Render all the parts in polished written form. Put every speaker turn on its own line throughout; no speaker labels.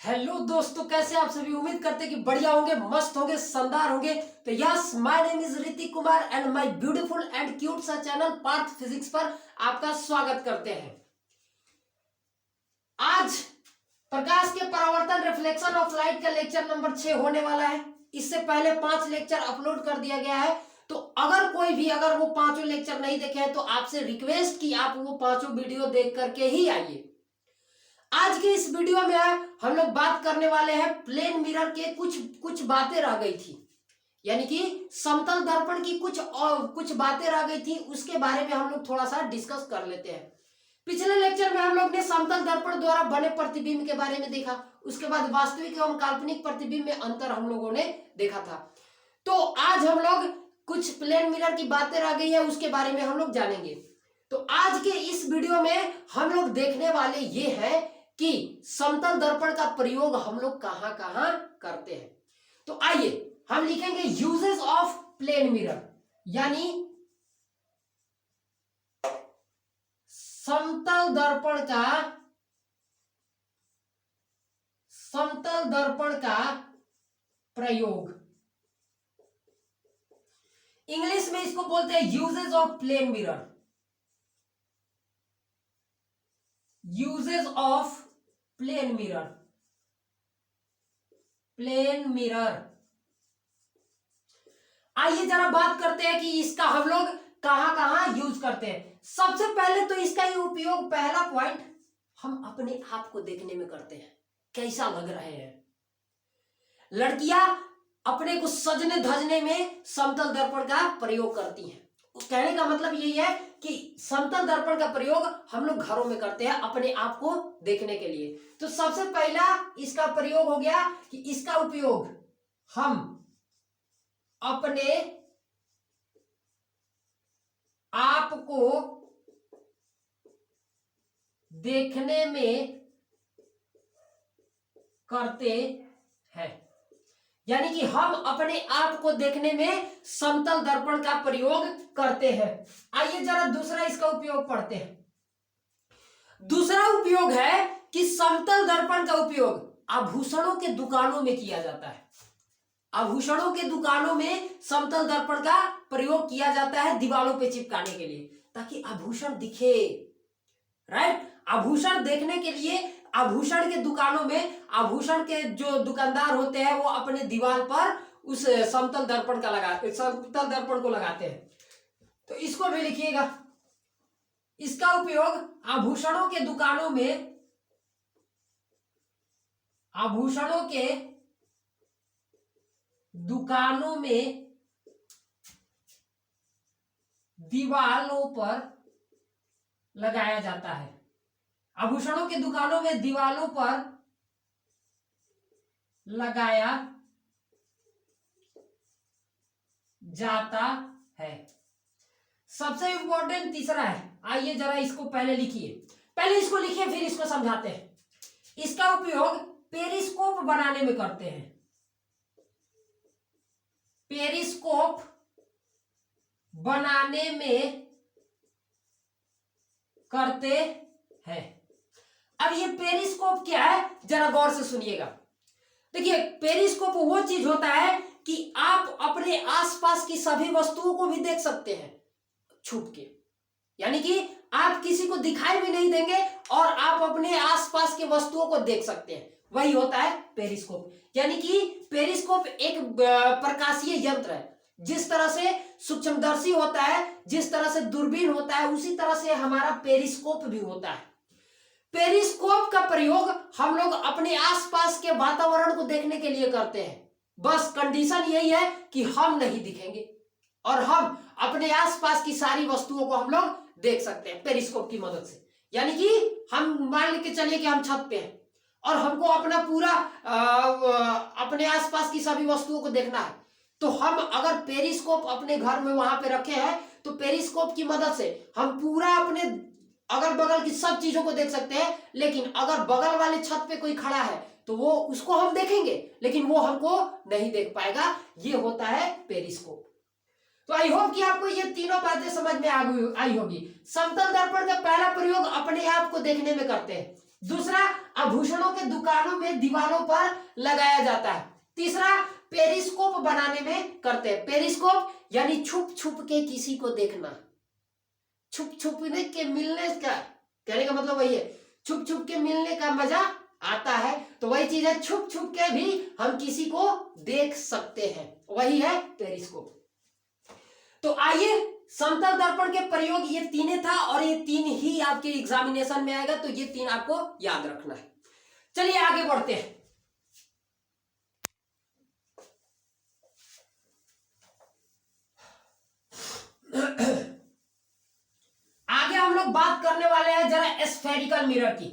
Hello दोस्तों, कैसे आप सभी। उम्मीद करते हैं कि बढ़िया होंगे, मस्त होंगे, शानदार होंगे। तो yes, my name is Hrithik Kumar and my beautiful and cute सा चैनल पार्थ फिजिक्स पर आपका स्वागत करते हैं। आज प्रकाश के परावर्तन रिफ्लेक्शन ऑफ लाइट का लेक्चर नंबर 6 होने वाला है। इससे पहले 5 लेक्चर अपलोड कर दिया गया है, तो अगर वो पांचों लेक्चर नहीं देखे हैं तो आपसे रिक्वेस्ट कि आप वो पांचों वीडियो देख करके ही आइए। आज के इस वीडियो में हम लोग बात करने वाले हैं प्लेन मिरर के कुछ बातें रह गई थी, यानी कि समतल दर्पण की कुछ बातें रह गई थी, उसके बारे में हम लोग थोड़ा सा डिस्कस कर लेते हैं। पिछले लेक्चर में हम लोग ने समतल दर्पण द्वारा बने प्रतिबिंब के बारे में देखा, उसके बाद वास्तविक एवं काल्पनिक प्रतिबिंब में अंतर हम लोगों ने देखा था। तो आज हम लोग कुछ प्लेन मिरर की बातें रह गई है, उसके बारे में हम लोग जानेंगे। तो आज के इस वीडियो में हम लोग देखने वाले ये है कि समतल दर्पण का प्रयोग हम लोग कहां कहां करते हैं। तो आइए हम लिखेंगे यूजेस ऑफ प्लेन मिरर, यानी समतल दर्पण का प्रयोग। इंग्लिश में इसको बोलते हैं uses of plane mirror. Uses of plane mirror. आइए जरा बात करते हैं कि इसका हम लोग कहां कहां यूज करते हैं। सबसे पहले तो इसका ही उपयोग, पहला पॉइंट, हम अपने आप को देखने में करते हैं, कैसा लग रहे हैं। लड़कियां अपने को सजने धजने में समतल दर्पण का प्रयोग करती हैं। कहने का मतलब यही है कि समतल दर्पण का प्रयोग हम लोग घरों में करते हैं अपने आप को देखने के लिए। तो सबसे पहला इसका प्रयोग हो गया कि इसका उपयोग हम अपने आप को देखने में करते हैं, यानी कि हम अपने आप को देखने में समतल दर्पण का प्रयोग करते हैं। आइए जरा दूसरा इसका उपयोग पढ़ते हैं। दूसरा उपयोग है कि समतल दर्पण का उपयोग आभूषणों के दुकानों में किया जाता है। आभूषणों के दुकानों में समतल दर्पण का प्रयोग किया जाता है दीवारों पे चिपकाने के लिए, ताकि आभूषण दिखे। राइट, आभूषण देखने के लिए आभूषण के दुकानों में आभूषण के जो दुकानदार होते हैं वो अपने दीवार पर उस समतल दर्पण को लगाते हैं। तो इसको भी लिखिएगा। इसका उपयोग आभूषणों के दुकानों में दीवालों पर लगाया जाता है। आभूषणों के दुकानों में दीवालों पर लगाया जाता है। सबसे इंपॉर्टेंट तीसरा है, आइए जरा इसको पहले लिखिए, फिर इसको समझाते हैं। इसका उपयोग पेरिस्कोप बनाने में करते हैं। पेरिस्कोप बनाने में करते हैं। अब ये पेरिस्कोप क्या है, जरा गौर से सुनिएगा। देखिए, पेरिस्कोप वो चीज होता है कि आप अपने आसपास की सभी वस्तुओं को भी देख सकते हैं छुप के, यानी कि आप किसी को दिखाई भी नहीं देंगे और आप अपने आसपास के वस्तुओं को देख सकते हैं। वही होता है पेरिस्कोप। यानी कि पेरिस्कोप एक प्रकाशीय यंत्र है। जिस तरह से सूक्ष्मदर्शी होता है, जिस तरह से दूरबीन होता है, उसी तरह से हमारा पेरिस्कोप भी होता है। पेरिस्कोप का प्रयोग हम लोग अपने आसपास के वातावरण को देखने के लिए करते हैं। बस कंडीशन यही है कि हम नहीं दिखेंगे और हम अपने आसपास की सारी वस्तुओं को हम लोग देख सकते हैं पेरिस्कोप की मदद से। यानी कि हम मान के चलिए कि हम छत पे हैं और हमको अपना पूरा अपने आसपास की सभी वस्तुओं को देखना है, तो हम अगर पेरिस्कोप अपने घर में वहां पे रखे हैं तो पेरिस्कोप की मदद से हम पूरा अपने अगल बगल की सब चीजों को देख सकते हैं। लेकिन अगर बगल वाले छत पे कोई खड़ा है तो वो उसको हम देखेंगे, लेकिन वो हमको नहीं देख पाएगा। ये होता है पेरिस्कोप। तो आई होप कि आपको ये तीनों बातें समझ में आई होगी। समतल दर्पण का पहला प्रयोग अपने आप को देखने में करते हैं। दूसरा, आभूषणों के दुकानों में दीवारों पर लगाया जाता है। तीसरा, पेरिस्कोप बनाने में करते हैं। पेरिस्कोप यानी छुप छुप के किसी को देखना, छुप छुपने के मिलने का, कहने का मतलब वही है, छुप छुप के मिलने का मजा आता है, तो वही चीज है, छुप छुप के भी हम किसी को देख सकते हैं, वही है पेरिस्कोप। तो आइए, समतल दर्पण के प्रयोग ये तीन था, और ये तीन ही आपके एग्जामिनेशन में आएगा, तो ये तीन आपको याद रखना है। चलिए आगे बढ़ते हैं। आगे हम लोग बात करने वाले हैं जरा स्फेरिकल मिरर की।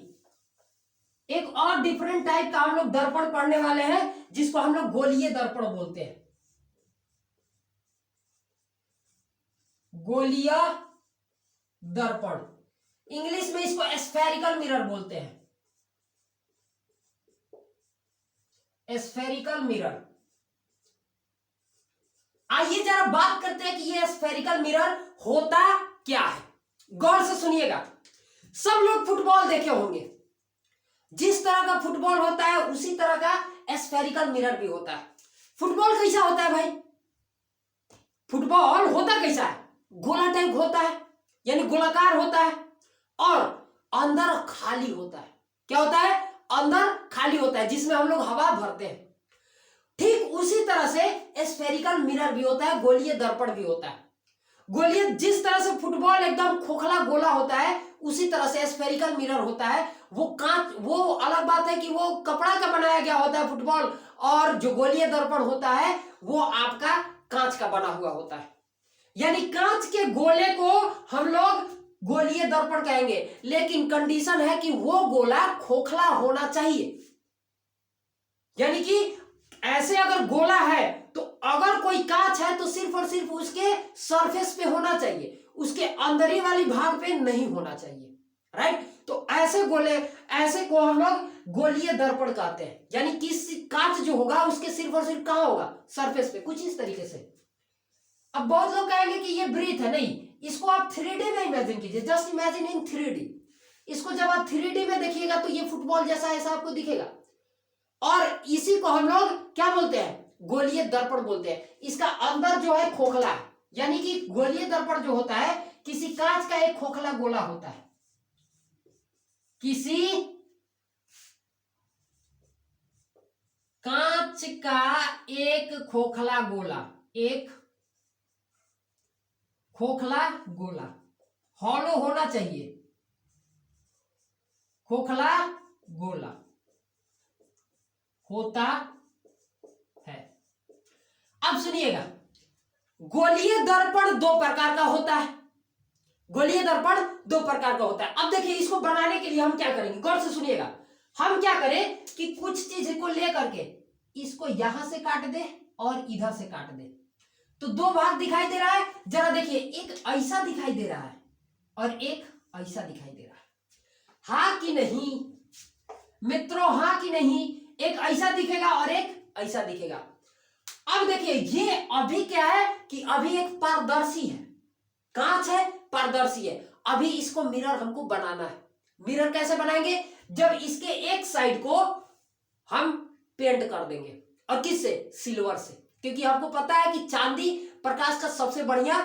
एक और डिफरेंट टाइप का हम लोग दर्पण पढ़ने वाले हैं, जिसको हम लोग गोलीय दर्पण बोलते हैं। गोलीय दर्पण, इंग्लिश में इसको स्फेरिकल मिरर बोलते हैं। Spherical mirror. आइए जरा बात करते हैं कि ये स्फेरिकल मिरर होता क्या है। गौर से सुनिएगा। सब लोग फुटबॉल देखे होंगे, जिस तरह का फुटबॉल होता है उसी तरह का स्फेरिकल मिरर भी होता है। फुटबॉल कैसा होता है भाई? फुटबॉल होता कैसा है? गोला टाइप होता है, यानी गोलाकार होता है, और अंदर खाली होता है। क्या होता है? अंदर खाली होता है, जिसमें हम लोग हवा भरते हैं। ठीक उसी तरह से स्फेरिकल मिरर भी होता है, गोलीय दर्पण भी होता है। गोलीय, जिस तरह से फुटबॉल एकदम खोखला गोला होता है, उसी तरह से स्फेरिकल मिरर होता है। वो कांच, वो अलग बात है कि वो कपड़ा का बनाया गया होता है फुटबॉल, और जो गोलीय दर्पण होता है वो आपका कांच का बना हुआ होता है। यानी कांच के गोले को हम लोग गोलीय दर्पण कहेंगे, लेकिन कंडीशन है कि वो गोला खोखला होना चाहिए। यानी कि ऐसे अगर गोला है, तो अगर कोई कांच है तो सिर्फ और सिर्फ उसके सरफेस पे होना चाहिए, उसके अंदरी वाली भाग पे नहीं होना चाहिए। राइट? तो ऐसे गोले, ऐसे को हम लोग गोलीय दर्पण कहते हैं। यानी किसी कांच जो होगा उसके सिर्फ और सिर्फ कहां होगा? सरफेस पे, कुछ इस तरीके से। अब बहुत लोग कहेंगे कि ये ब्रीथ है, नहीं, इसको आप 3D में इमेजिन कीजिए। Just imagine in 3D। इसको जब आप 3D में देखिएगा तो ये फुटबॉल जैसा ऐसा आपको दिखेगा, और इसी को हम लोग क्या बोलते हैं? गोलीय दर्पण बोलते हैं। इसका अंदर जो है खोखला, यानी कि गोलीय दर्पण जो होता है किसी कांच का एक खोखला गोला होता है, किसी कांच का एक खोखला गोला, एक खोखला गोला, हॉलो होना चाहिए, खोखला गोला होता है। अब सुनिएगा, गोलीय दर्पण दो प्रकार का होता है। गोलीय दर्पण दो प्रकार का होता है। अब देखिए, इसको बनाने के लिए हम क्या करेंगे, गौर से सुनिएगा। हम क्या करें कि कुछ चीज को लेकर के इसको यहां से काट दे और इधर से काट दे, तो दो भाग दिखाई दे रहा है। जरा देखिए, एक ऐसा दिखाई दे रहा है और एक ऐसा दिखाई दे रहा है। हाँ कि नहीं मित्रों? हाँ कि नहीं? एक ऐसा दिखेगा और एक ऐसा दिखेगा। अब देखिए, ये अभी क्या है कि अभी एक पारदर्शी है, कांच है, पारदर्शी है। अभी इसको मिरर हमको बनाना है। मिरर कैसे बनाएंगे? जब इसके एक साइड को हम पेंट कर देंगे, और किससे? सिल्वर से, क्योंकि आपको पता है कि चांदी प्रकाश का सबसे बढ़िया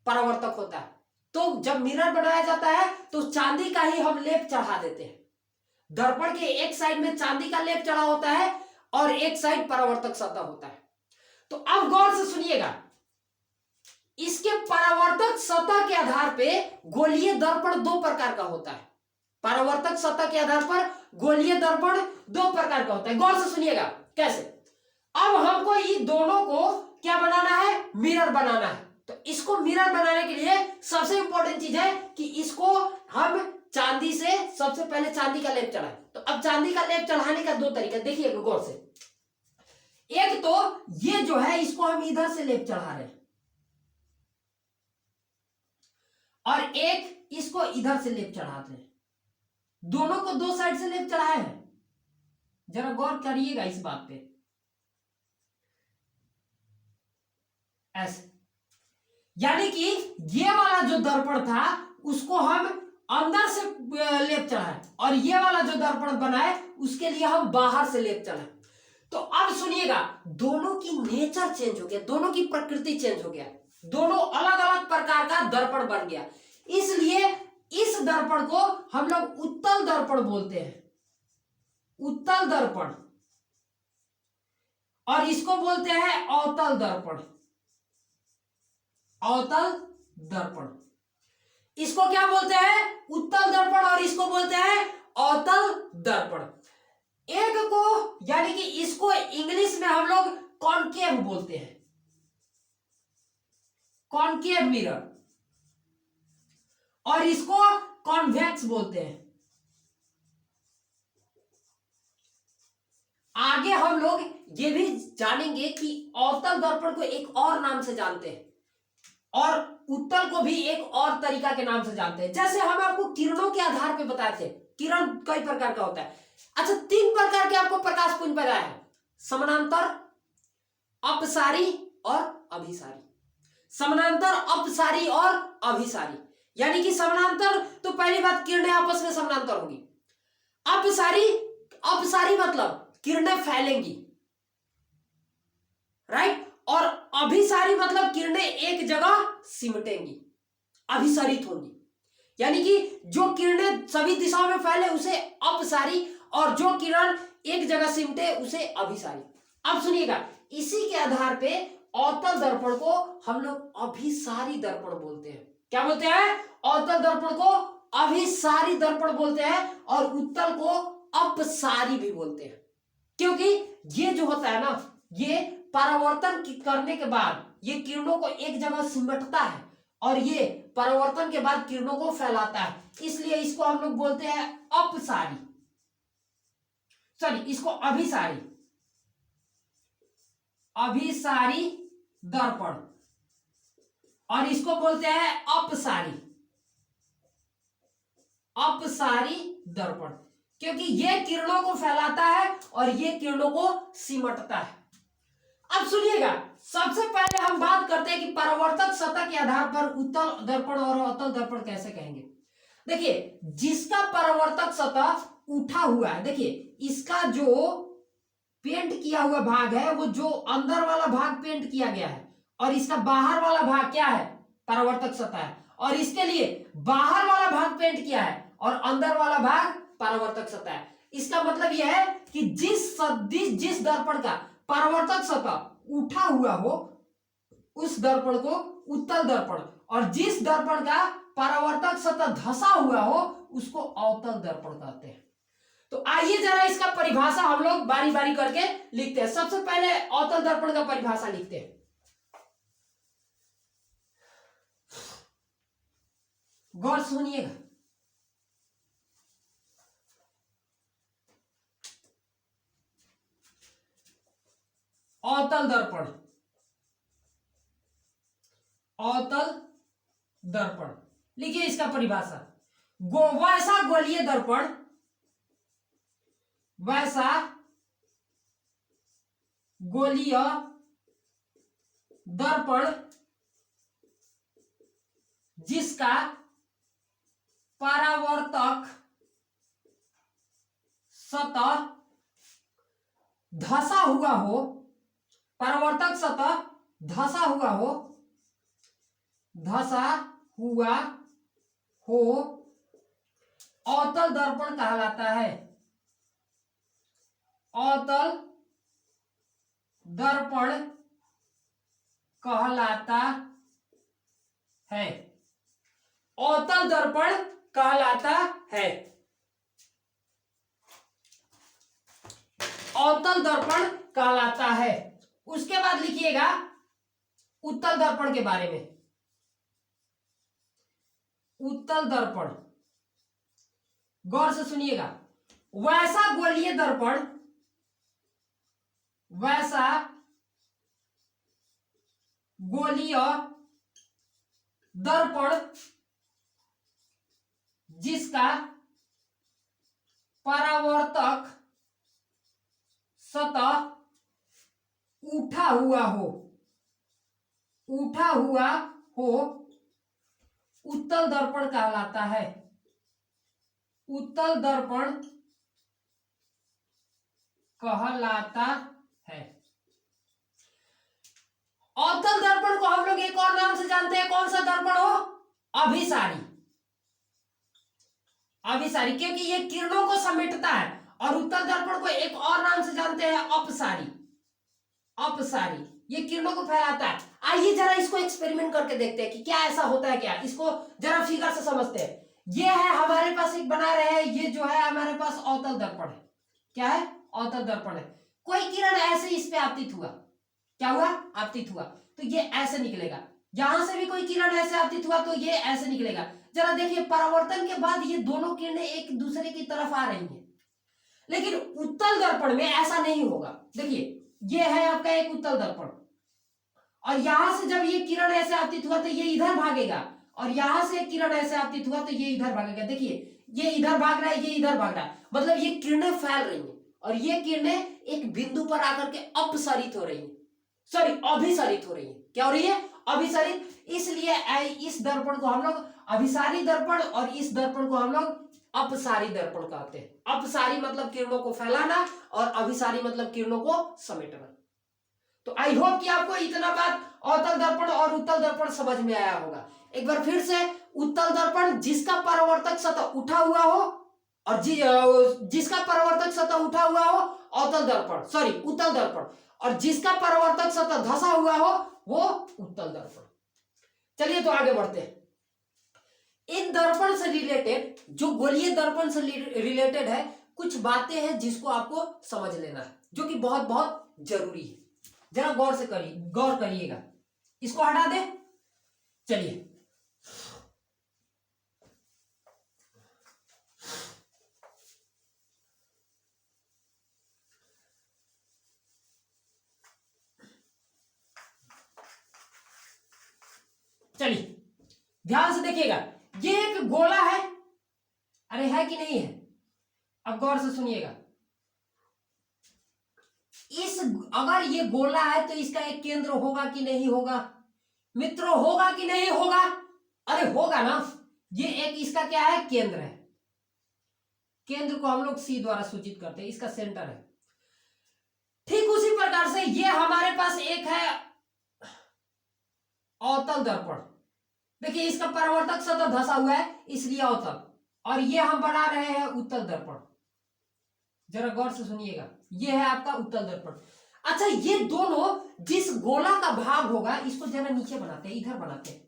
परावर्तक होता है। तो जब मिरर बनाया जाता है तो चांदी का ही हम लेप चढ़ा देते हैं। दर्पण के एक साइड में चांदी का लेप चढ़ा होता है और एक साइड परावर्तक सतह होता है। तो अब गौर से सुनिएगा, इसके परावर्तक सतह के आधार पे गोलीय दर्पण दो प्रकार का होता है। परावर्तक सतह के आधार पर गोलीय दर्पण दो प्रकार का होता है। गौर से सुनिएगा कैसे। अब हमको ये दोनों को क्या बनाना है? मिरर बनाना है। तो इसको मिरर बनाने के लिए सबसे इंपॉर्टेंट चीज है कि इसको हम चांदी से, सबसे पहले चांदी का लेप चढ़ाए। तो अब चांदी का लेप चढ़ाने का दो तरीका देखिए गौर से। एक तो ये जो है, इसको हम इधर से लेप चढ़ा रहे हैं, और एक इसको इधर से लेप चढ़ाते हैं। दोनों को दो साइड से लेप चढ़ाए हैं। जरा गौर करिएगा इस बात पे। ऐसे, यानी कि ये वाला जो दर्पण था उसको हम अंदर से लेप चढ़ा है, और ये वाला जो दर्पण बना है उसके लिए हम बाहर से लेप चढ़ा है। तो अब सुनिएगा, दोनों की नेचर चेंज हो गया, दोनों की प्रकृति चेंज हो गया, दोनों अलग अलग प्रकार का दर्पण बन गया। इसलिए इस दर्पण को हम लोग उत्तल दर्पण बोलते हैं, उत्तल दर्पण, और इसको बोलते हैं अवतल दर्पण, अवतल दर्पण। इसको क्या बोलते हैं? उत्तल दर्पण, और इसको बोलते हैं अवतल दर्पण। एक को यानी कि इसको इंग्लिश में हम लोग कॉनकेव बोलते हैं, कॉनकेव मिरर, और इसको कॉन्वेक्स बोलते हैं। आगे हम लोग ये भी जानेंगे कि अवतल दर्पण को एक और नाम से जानते हैं, और उत्तल को भी एक और तरीका के नाम से जानते हैं। जैसे हम आपको किरणों के आधार पे बताए थे, किरण कई प्रकार का होता है। अच्छा, 3 प्रकार के आपको प्रकाश पुंज बताया है, समानांतर, अपसारी और अभिसारी। समानांतर, अपसारी और अभिसारी, यानी कि समानांतर तो पहली बात किरणें आपस में समानांतर होगी। अपसारी, अपसारी मतलब किरणें फैलेंगी, राइट। और अभिसारी मतलब किरणें एक जगह सिमटेंगी, अभिसारित होंगी, यानी कि जो किरणें सभी दिशाओं में फैले उसे अपसारी, और जो किरण एक जगह सिमटे उसे अभिसारी। अब सुनिएगा, इसी के आधार पे अवतल दर्पण को हम लोग अभिसारी दर्पण बोलते हैं। क्या बोलते हैं? अवतल दर्पण को अभिसारी दर्पण बोलते हैं, और उत्तल को अपसारी भी बोलते हैं। क्योंकि ये जो होता है ना, ये परावर्तन करने के बाद ये किरणों को एक जगह सिमटता है, और ये परावर्तन के बाद किरणों को फैलाता है, इसलिए इसको हम लोग बोलते हैं अपसारी, सॉरी इसको अभिसारी, अभिसारी दर्पण, और इसको बोलते हैं अपसारी, अपसारी दर्पण, क्योंकि ये किरणों को फैलाता है और ये किरणों को सिमटता है। अब सुनिएगा, सबसे पहले हम बात करते हैं कि परावर्तक सतह के आधार पर उत्तल दर्पण और अवतल दर्पण कैसे कहेंगे। देखिए, जिसका परावर्तक सतह उठा हुआ है, देखिए इसका जो पेंट किया हुआ भाग है, वो जो अंदर वाला भाग पेंट किया गया है, और इसका बाहर वाला भाग क्या है? परावर्तक सतह है। और इसके लिए बाहर वाला भाग पेंट किया है और अंदर वाला भाग परावर्तक सतह है। इसका मतलब यह है कि जिस दर्पण का परावर्तक सतह उठा हुआ हो उस दर्पण को उत्तल दर्पण, और जिस दर्पण का परावर्तक सतह धंसा हुआ हो उसको अवतल दर्पण कहते हैं। तो आइए जरा इसका परिभाषा हम लोग बारी बारी करके लिखते हैं। सबसे पहले अवतल दर्पण का परिभाषा लिखते हैं। गौर सुनिएगा, अवतल दर्पण, अवतल दर्पण लिखिए इसका परिभाषा। वैसा गोलीय दर्पण, वैसा गोलीय दर्पण जिसका परावर्तक सतह धंसा हुआ हो, परावर्तक सतह धंसा हुआ हो, धंसा हुआ हो, अवतल दर्पण कहलाता है। अवतल दर्पण कहलाता है, अवतल दर्पण कहलाता है, अवतल दर्पण कहलाता है। उसके बाद लिखिएगा उत्तल दर्पण के बारे में। उत्तल दर्पण, गौर से सुनिएगा, वैसा गोलीय दर्पण, वैसा गोलीय दर्पण जिसका परावर्तक सतह उठा हुआ हो, उठा हुआ हो, उत्तल दर्पण कहलाता है। उत्तल दर्पण कहलाता है। अवतल दर्पण को हम लोग एक और नाम से जानते हैं, कौन सा दर्पण हो? अभिसारी। अभिसारी, क्योंकि ये किरणों को समेटता है। और उत्तल दर्पण को एक और नाम से जानते हैं, अपसारी। अपसारी, ये किरणों को फैलाता है। आइए जरा इसको एक्सपेरिमेंट करके देखते हैं कि क्या ऐसा होता है क्या। इसको जरा फिगर से समझते हैं। ये है हमारे पास, एक बना रहे हैं, ये जो है हमारे पास अवतल दर्पण है। क्या है? अवतल दर्पण है। कोई किरण ऐसे इस पे आपतित हुआ, क्या हुआ? आपतित हुआ, तो ये ऐसे निकलेगा। यहां से भी कोई किरण ऐसे आपतित हुआ तो ये ऐसे निकलेगा। जरा देखिए, परावर्तन के बाद ये दोनों किरणें एक दूसरे की तरफ आ रही हैं। लेकिन उत्तल दर्पण में ऐसा नहीं होगा। देखिए, ये है आपका एक उत्तल दर्पण, और यहां से जब ये किरण ऐसे आपतित हुआ तो ये इधर भागेगा, और यहां से किरण ऐसे आपतित हुआ तो ये इधर भागेगा। देखिए, ये इधर भाग रहा है, ये इधर भाग रहा है, मतलब ये किरणें फैल रही हैं, और ये किरणें एक बिंदु पर आकर के अपसरित हो रही हैं, सॉरी अभिसरित हो रही हैं। क्या हो रही है? अभिसरित। इसलिए इस दर्पण को हम लोग अभिसारी दर्पण, और इस दर्पण को हम लोग अपसारी दर्पण कहते हैं। अपसारी मतलब किरणों को फैलाना, और अभिसारी मतलब किरणों को समेटना। तो आई होप कि आपको इतना बात अवतल दर्पण और उत्तल दर्पण समझ में आया होगा। एक बार फिर से, उत्तल दर्पण जिसका परावर्तक सतह उठा हुआ हो, और जिसका परावर्तक सतह उठा हुआ हो अवतल दर्पण, सॉरी उत्तल दर्पण, और जिसका परावर्तक सतह धंसा हुआ हो वो उत्तल दर्पण। चलिए तो आगे बढ़ते हैं। इन दर्पण से रिलेटेड, जो गोलीय दर्पण से रिलेटेड है, कुछ बातें हैं जिसको आपको समझ लेना है, जो कि बहुत बहुत जरूरी है। जरा गौर करिएगा। इसको हटा दे। चलिए, चलिए ध्यान से देखिएगा। ये एक गोला है, अरे है कि नहीं है? अब गौर से सुनिएगा। अगर ये गोला है तो इसका एक केंद्र होगा कि नहीं होगा? मित्रों, होगा कि नहीं होगा? अरे होगा ना। ये एक इसका क्या है? केंद्र है। केंद्र को हम लोग सी द्वारा सूचित करते हैं, इसका सेंटर है। ठीक उसी प्रकार से ये हमारे पास एक है अवतल दर्पण। देखिए, इसका परावर्तक सतह धंसा हुआ है, इसलिए अवतल, और ये हम बना रहे हैं उत्तल दर्पण। जरा गौर से सुनिएगा, ये है आपका उत्तल दर्पण। अच्छा, ये दोनों जिस गोला का भाग होगा, इसको जरा नीचे बनाते हैं, इधर बनाते हैं।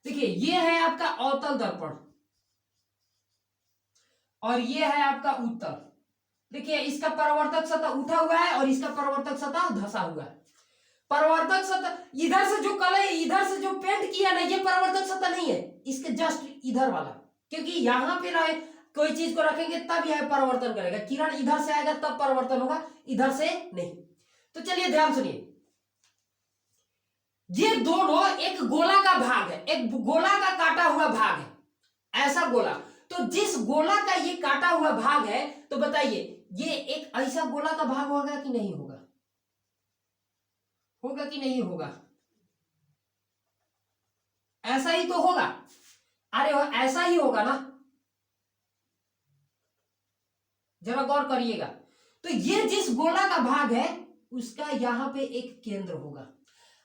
देखिए, ये है आपका अवतल दर्पण, और ये है आपका उत्तल। देखिए, इसका परावर्तक सतह उठा हुआ है, और इसका परावर्तक सतह धंसा हुआ है। परावर्तक सतह इधर से जो कलर, इधर से जो पेंट किया ना, ये परावर्तक सतह नहीं है, इसके जस्ट इधर वाला, क्योंकि यहां पे ना कोई चीज को रखेंगे तब यह परावर्तन करेगा। किरण इधर से आएगा तब परावर्तन होगा, इधर से नहीं। तो चलिए ध्यान सुनिए, ये दोनों एक गोला का भाग है, एक गोला का काटा हुआ भाग है, ऐसा गोला। तो जिस गोला का ये काटा हुआ भाग है, तो बताइए ये एक ऐसा गोला का भाग होगा कि नहीं होगा? होगा कि नहीं होगा? ऐसा ही तो होगा। अरे ऐसा ही होगा ना, जरा गौर करिएगा। तो ये जिस गोला का भाग है, उसका यहां पे एक केंद्र होगा।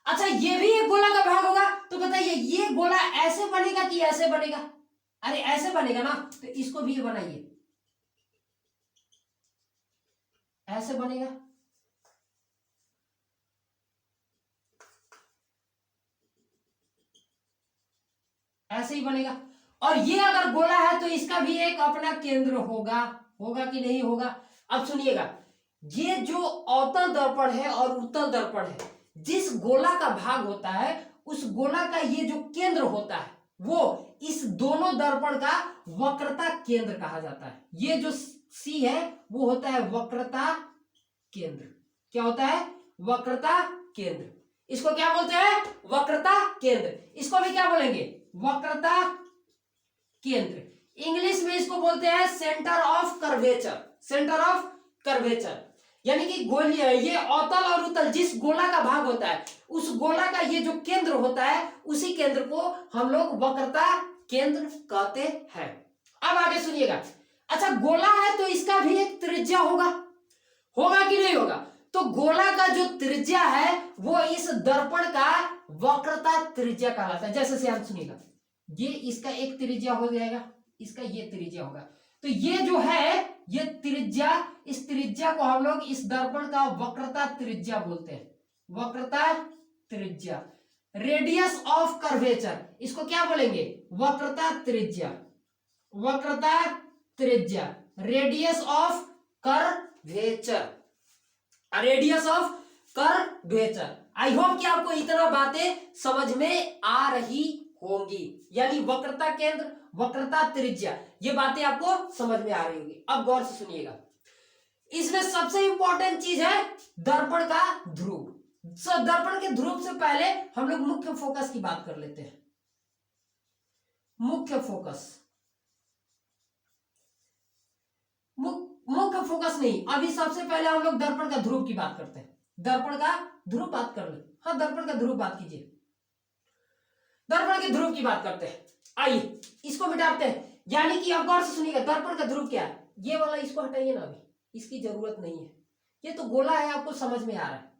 अच्छा, ये भी एक गोला का भाग होगा, तो बताइए ये गोला ऐसे बनेगा कि ऐसे बनेगा? अरे ऐसे बनेगा ना, तो इसको भी बनाइए, ऐसे बनेगा। ऐसे ही बनेगा। और ये अगर गोला है तो इसका भी एक अपना केंद्र होगा। होगा कि नहीं होगा? अब सुनिएगा, ये जो अवतल दर्पण है और उत्तल दर्पण है, जिस गोला का भाग होता है, उस गोला का ये जो केंद्र होता है, वो इस दोनों दर्पण का वक्रता केंद्र कहा जाता है। ये जो सी है वो होता है वक्रता केंद्र। क्या होता है? वक्रता केंद्र। इसको क्या बोलते हैं? वक्रता केंद्र। इसको भी क्या बोलेंगे? वक्रता केंद्र। इंग्लिश में इसको बोलते हैं centre of curvature. Centre of curvature. यानी कि गोलियां, ये अवतल और उत्तल जिस गोला का भाग होता है उस गोला का ये जो केंद्र होता है उसी केंद्र को हम लोग वक्रता केंद्र कहते हैं। अब आगे सुनिएगा। अच्छा, गोला है तो इसका भी एक त्रिज्या होगा, होगा कि नहीं होगा? तो गोला का जो त्रिज्या है वो इस दर्पण का वक्रता त्रिज्या कहलाता है। जैसे से हम सुनिएगा, ये इसका एक त्रिज्या हो जाएगा, इसका ये त्रिज्या होगा, तो ये जो है ये त्रिज्या, इस त्रिज्या को हम लोग इस दर्पण का वक्रता त्रिज्या बोलते हैं, वक्रता त्रिज्या। रेडियस ऑफ कर्वेचर, इसको क्या बोलेंगे? वक्रता त्रिज्या, वक्रता त्रिज्या, radius of curvature, radius of curvature. I hope कि आपको इतना बातें समझ में आ रही होंगी, यानी वक्रता केंद्र, वक्रता त्रिज्या, ये बातें आपको समझ में आ रही होगी। अब गौर से सुनिएगा, इसमें सबसे इंपॉर्टेंट चीज है दर्पण का ध्रुव। दर्पण के ध्रुव से पहले हम लोग मुख्य फोकस की बात कर लेते हैं। मुख्य फोकस, मुख्य फोकस नहीं, अभी सबसे पहले हम लोग दर्पण का ध्रुव की बात करते हैं। दर्पण का ध्रुव बात कर ले, हाँ दर्पण का ध्रुव बात कीजिए, दर्पण के ध्रुव की बात करते हैं। आइए इसको मिटाते हैं, यानी कि अब गौर से सुनिएगा, दर्पण का ध्रुव क्या है? ये वाला इसको हटाइए ना, अभी इसकी जरूरत नहीं है, ये तो गोला है, आपको समझ में आ रहा है।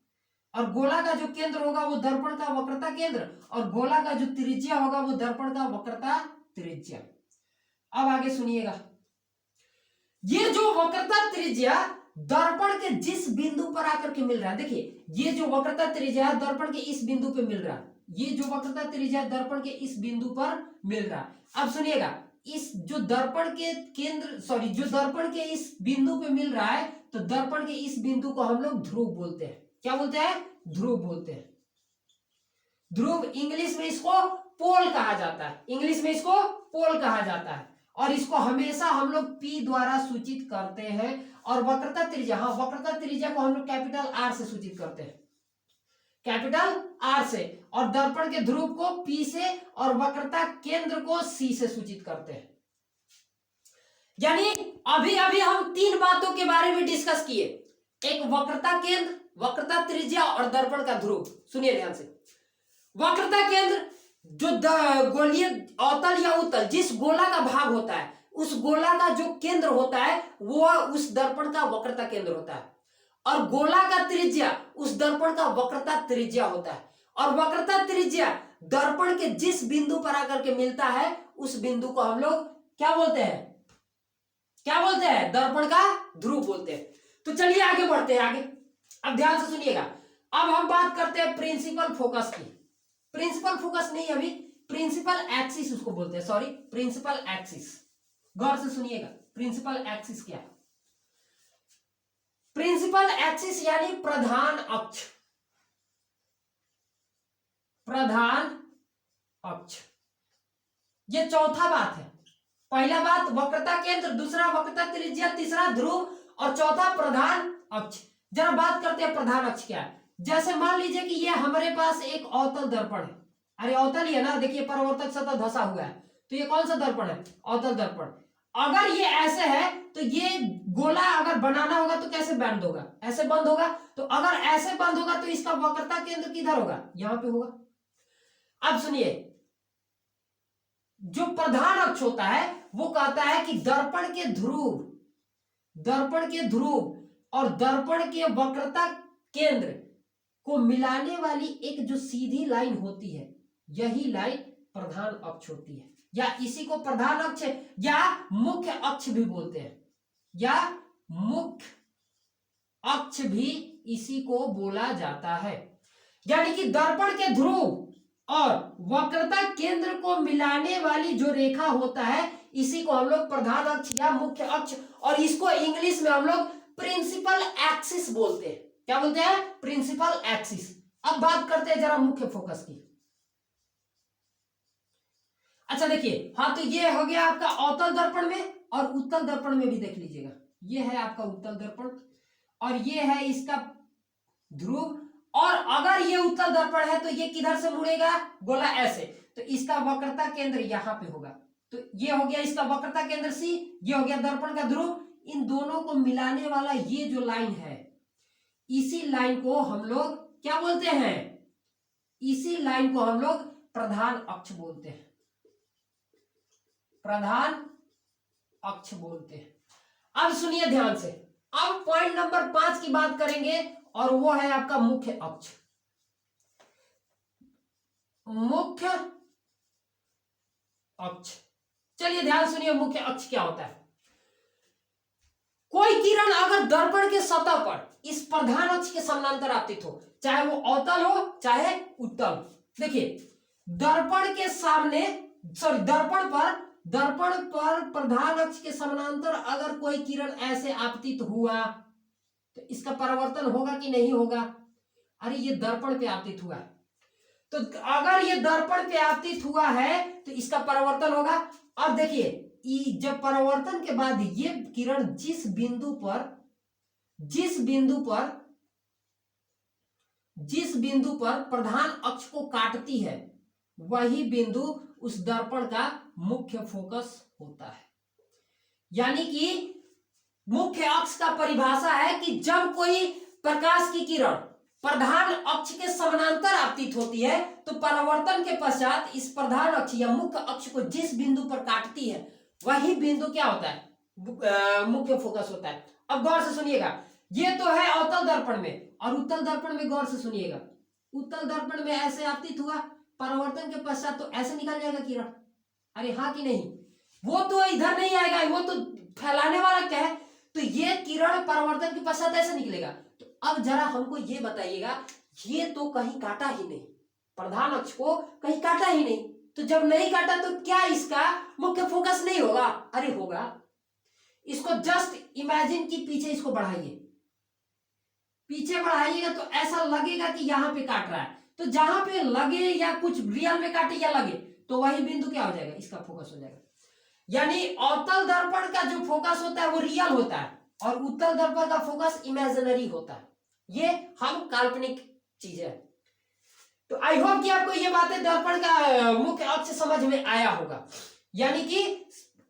और गोला का जो केंद्र होगा वो दर्पण का वक्रता केंद्र, और गोला का जो त्रिज्या होगा वो दर्पण का वक्रता त्रिज्या। अब आगे सुनिएगा, ये जो वक्रता त्रिज्या दर्पण के जिस बिंदु पर आकर के मिल रहा है, देखिए ये जो वक्रता त्रिज्या दर्पण के इस बिंदु पे मिल रहा है, ये जो वक्रता त्रिज्या दर्पण के इस बिंदु पर मिल रहा है। अब सुनिएगा, इस जो दर्पण के केंद्र, सॉरी, जो दर्पण के इस बिंदु पे मिल रहा है, तो दर्पण के इस बिंदु को हम लोग ध्रुव बोलते हैं। क्या बोलते हैं? ध्रुव बोलते हैं। ध्रुव, इंग्लिश में इसको पोल कहा जाता है, इंग्लिश में इसको पोल कहा जाता है, और इसको हमेशा हम लोग P द्वारा सूचित करते हैं। और वक्रता त्रिज्या, हाँ वक्रता त्रिज्या को हम लोग कैपिटल R से सूचित करते हैं, कैपिटल R से, और दर्पण के ध्रुव को P से और वक्रता केंद्र को C से सूचित करते हैं। यानी अभी अभी हम तीन बातों के बारे में डिस्कस किए, एक वक्रता केंद्र, वक्रता त्रिज्या और दर्पण का ध्रुव। सुनिए ध्यान से, वक्रता केंद्र जो गोलीय अवतल या उत्तल जिस गोला का भाग होता है उस गोला का जो केंद्र होता है वो उस दर्पण का वक्रता केंद्र होता है, और गोला का त्रिज्या उस दर्पण का वक्रता त्रिज्या होता है, और वक्रता त्रिज्या दर्पण के जिस बिंदु पर आकर के मिलता है उस बिंदु को हम लोग क्या बोलते हैं? क्या बोलते हैं? दर्पण का ध्रुव बोलते हैं। तो चलिए आगे बढ़ते हैं, आगे अब ध्यान से सुनिएगा। अब हम बात करते हैं प्रिंसिपल फोकस की। प्रिंसिपल फोकस नहीं, अभी प्रिंसिपल एक्सिस उसको बोलते हैं, सॉरी प्रिंसिपल एक्सिस। गौर से सुनिएगा, प्रिंसिपल एक्सिस क्या है? प्रिंसिपल एक्सिस यानी प्रधान अक्ष, प्रधान अक्ष। ये चौथा बात है। पहला बात वक्रता केंद्र, दूसरा वक्रता त्रिज्या, तीसरा ध्रुव, और चौथा प्रधान अक्ष। जरा बात करते हैं प्रधान अक्ष क्या है। जैसे मान लीजिए कि ये हमारे पास एक अवतल दर्पण है, अरे अवतल ही है ना, देखिए परावर्तक सतह धंसा हुआ है, तो ये कौन सा दर्पण है? अवतल दर्पण। अगर ये ऐसे है तो ये गोला अगर बनाना होगा तो कैसे बंद होगा? ऐसे बंद होगा। तो अगर ऐसे बंद होगा तो इसका वक्रता केंद्र किधर होगा? यहां पे होगा। अब सुनिए, जो प्रधान अक्ष होता है वो कहता है कि दर्पण के ध्रुव, दर्पण के ध्रुव और दर्पण के वक्रता केंद्र को मिलाने वाली एक जो सीधी लाइन होती है, यही लाइन प्रधान अक्ष होती है, या इसी को प्रधान अक्ष या मुख्य अक्ष भी बोलते हैं, या मुख्य अक्ष भी इसी को बोला जाता है। यानी कि दर्पण के ध्रुव और वक्रता केंद्र को मिलाने वाली जो रेखा होता है इसी को हम लोग प्रधान अक्ष या मुख्य अक्ष, और इसको इंग्लिश में हम लोग प्रिंसिपल एक्सिस बोलते हैं। क्या बोलते हैं? Principal axis. अब बात करते हैं जरा मुख्य फोकस की। अच्छा देखिए, हाँ तो ये हो गया आपका अवतल दर्पण में, और उत्तल दर्पण में भी देख लीजिएगा, ये है आपका उत्तल दर्पण और ये है इसका ध्रुव। और अगर ये उत्तल दर्पण है तो ये किधर से मुड़ेगा? गोला ऐसे, तो इसका वक्रता केंद्र यहां पे होगा। तो ये हो गया इसका वक्रता केंद्र C, ये हो गया दर्पण का ध्रुव। इन दोनों को मिलाने वाला ये जो लाइन है इसी लाइन को हम लोग क्या बोलते हैं, इसी लाइन को हम लोग प्रधान अक्ष बोलते हैं, प्रधान अक्ष बोलते हैं। अब सुनिए ध्यान से, अब पॉइंट नंबर 5 की बात करेंगे और वो है आपका मुख्य अक्ष। मुख्य अक्ष, चलिए ध्यान सुनिए मुख्य अक्ष क्या होता है। कोई किरण अगर दर्पण के सतह पर इस प्रधान अक्ष के समानांतर आपतित हो, चाहे वो अवतल हो चाहे उत्तल, देखिए दर्पण के सामने दर्पण पर प्रधान अक्ष के समानांतर अगर कोई किरण ऐसे आपतित हुआ तो इसका परावर्तन होगा कि नहीं होगा? अरे ये दर्पण पे आपतित हुआ है, तो अगर ये दर्पण पे आपतित हुआ है तो इसका परावर्तन होगा। और देखिए जब परावर्तन के बाद ये किरण जिस बिंदु पर प्रधान अक्ष को काटती है वही बिंदु उस दर्पण का मुख्य फोकस होता है। यानी कि मुख्य अक्ष का परिभाषा है कि जब कोई प्रकाश की किरण प्रधान अक्ष के समानांतर आपतित होती है तो परावर्तन के पश्चात इस प्रधान अक्ष या मुख्य अक्ष को जिस बिंदु पर काटती है वही बिंदु क्या होता है, मुख्य फोकस होता है। अब गौर से सुनिएगा, ये तो है अवतल दर्पण में, और उत्तल दर्पण में गौर से सुनिएगा, उत्तल दर्पण में ऐसे आपतित हुआ, परावर्तन के पश्चात तो ऐसे निकल जाएगा किरण, अरे हाँ कि नहीं? वो तो इधर नहीं आएगा, वो तो फैलाने वाला क्या है, तो ये किरण परावर्तन के पश्चात ऐसे निकलेगा। तो अब जरा हमको ये बताइएगा, ये तो कहीं काटा ही नहीं, प्रधान अक्ष को कहीं काटा ही नहीं, तो जब नहीं काटा तो क्या इसका मुख्य फोकस नहीं होगा? अरे होगा। इसको जस्ट इमेजिन कि पीछे इसको बढ़ाइए, पीछे बढ़ाइएगा तो ऐसा लगेगा कि यहां पे काट रहा है, तो जहां पे लगे या कुछ रियल में काटे या लगे तो वही बिंदु क्या हो जाएगा, इसका फोकस हो जाएगा। यानी अवतल दर्पण का जो फोकस होता है वो रियल होता है और उत्तल दर्पण का फोकस इमेजिनरी होता है। ये हम काल्पनिक चीज है। तो आई होप कि आपको ये बातें दर्पण का मुख्य अक्ष समझ में आया होगा। यानी कि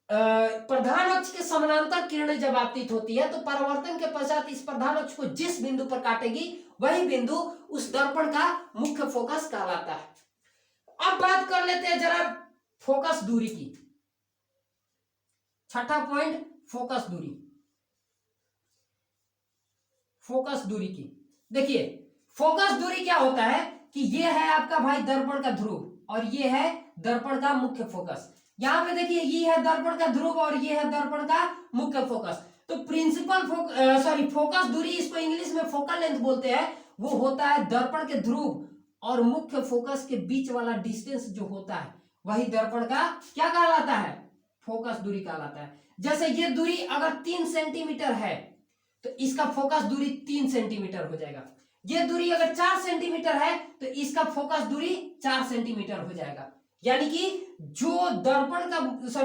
प्रधान अक्ष के समानांतर किरणें जब आपतित होती है तो परावर्तन के पश्चात इस प्रधान अक्ष को जिस बिंदु पर काटेगी वही बिंदु उस दर्पण का मुख्य फोकस कहलाता है। अब बात कर लेते हैं जरा फोकस दूरी की। छठा पॉइंट, फोकस दूरी। फोकस दूरी की देखिए, फोकस दूरी क्या होता है कि ये है आपका भाई दर्पण का ध्रुव और ये है दर्पण का मुख्य फोकस। यहां पे देखिए ये है दर्पण का ध्रुव और ये है दर्पण का मुख्य फोकस। तो फोकस दूरी, इसको इंग्लिश में फोकल लेंथ बोलते हैं, वो होता है दर्पण के ध्रुव और मुख्य फोकस के बीच वाला डिस्टेंस जो होता है वही दर्पण का क्या कहलाता है, फोकस दूरी कहलाता है। जैसे ये दूरी अगर 3 सेंटीमीटर है तो इसका फोकस दूरी 3 सेंटीमीटर हो जाएगा। ये दूरी अगर 4 सेंटीमीटर है तो इसका फोकस दूरी 4 सेंटीमीटर हो जाएगा। यानी कि जो दर्पण का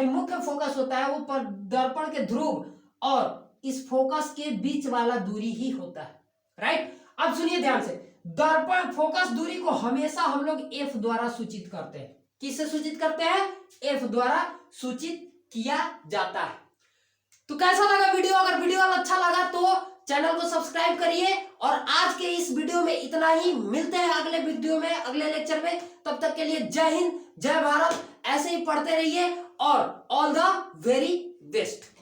मुख्य फोकस होता है वो पर दर्पण के ध्रुव और इस फोकस के बीच वाला दूरी ही होता है। राइट, अब सुनिए ध्यान से, दर्पण फोकस दूरी को हमेशा हम लोग एफ द्वारा सूचित करते हैं। किससे सूचित करते हैं? एफ द्वारा सूचित किया जाता है। तो कैसा लगा वीडियो? अगर वीडियो अच्छा लगा तो चैनल को सब्सक्राइब करिए और आज के इस वीडियो में इतना ही। मिलते हैं अगले वीडियो में, अगले लेक्चर में। तब तक के लिए जय हिंद, जय भारत। ऐसे ही पढ़ते रहिए और ऑल द वेरी बेस्ट।